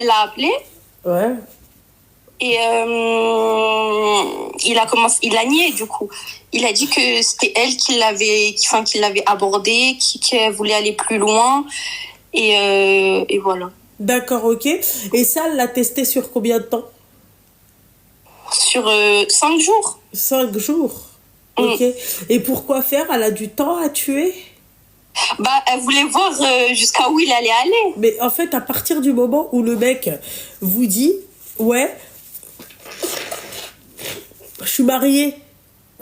l'a appelé Ouais. et il a nié du coup. Il a dit que c'était elle qui l'avait abordé, qui voulait aller plus loin et voilà. D'accord, ok. Et ça, elle l'a testé sur combien de temps? Sur 5 jours. 5 jours. Mm. Ok. Et pourquoi faire? Elle a du temps à tuer? Bah, elle voulait voir jusqu'à où il allait aller. Mais en fait, à partir du moment où le mec vous dit, ouais, je suis mariée,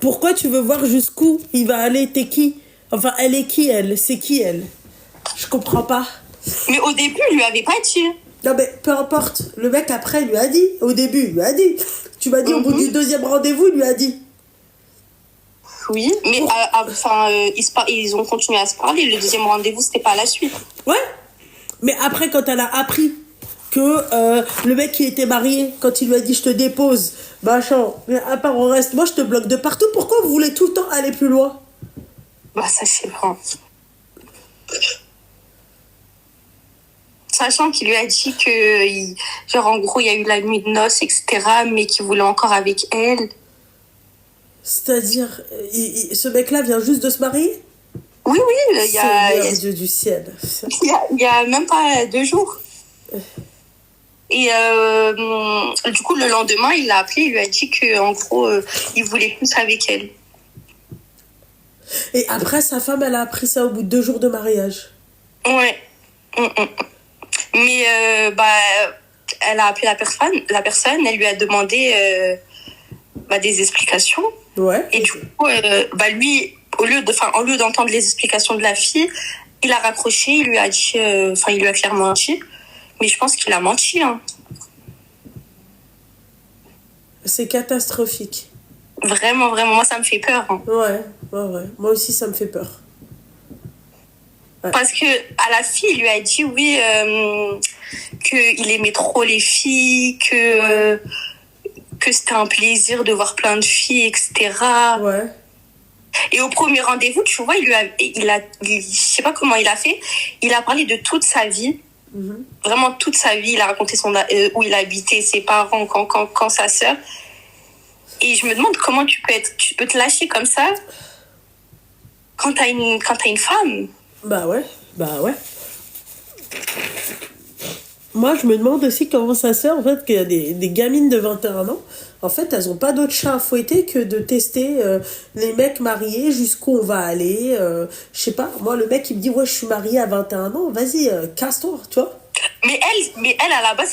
pourquoi tu veux voir jusqu'où il va aller? T'es qui? Enfin, elle est qui, elle? C'est qui, elle? Je comprends pas. Mais au début, il lui avait pas dit. Non, mais peu importe. Le mec, après, il lui a dit. Au début, il lui a dit. Tu m'as dit, au bout du deuxième rendez-vous, il lui a dit. Oui, mais ils ont continué à se parler. Le deuxième rendez-vous, c'était pas la suite. Ouais. Mais après, quand elle a appris que le mec qui était marié, quand il lui a dit je te dépose, machin, mais à part on reste, moi je te bloque de partout, pourquoi vous voulez tout le temps aller plus loin? Bah, ça, je sais pas. Sachant qu'il lui a dit que, genre, en gros, il y a eu la nuit de noces, etc., mais qu'il voulait encore avec elle. C'est-à-dire, ce mec-là vient juste de se marier? Oui, oui, Seigneur Dieu du ciel. il y a même pas 2 jours. Et du coup, le lendemain, il l'a appelé, il lui a dit qu'en gros, il voulait plus avec elle. Et après, sa femme, elle a appris ça au bout de 2 jours de mariage. Ouais. Mais elle a appelé la personne, elle lui a demandé des explications. Ouais. Et du coup, lui, au lieu d'entendre les explications de la fille, il a raccroché, il lui a dit, il lui a clairement menti. Mais je pense qu'il a menti, hein. C'est catastrophique. Vraiment, vraiment, moi, ça me fait peur, hein. Ouais. Moi aussi, ça me fait peur. Ouais. Parce que à la fille, il lui a dit, oui, qu'il aimait trop les filles, que c'était un plaisir de voir plein de filles, etc. Ouais. Et au premier rendez-vous, tu vois, je sais pas comment il a fait, il a parlé de toute sa vie. Vraiment toute sa vie, il a raconté où il habitait, ses parents, quand sa sœur. Et je me demande comment tu peux te lâcher comme ça quand t'as une femme. Bah ouais. Moi, je me demande aussi comment ça se fait, en fait, qu'il y a des gamines de 21 ans, en fait, elles ont pas d'autre chat à fouetter que de tester les mecs mariés, jusqu'où on va aller. Je sais pas, moi, le mec, il me dit, ouais, je suis mariée à 21 ans, vas-y, casse-toi, tu vois. Mais elle, à la base,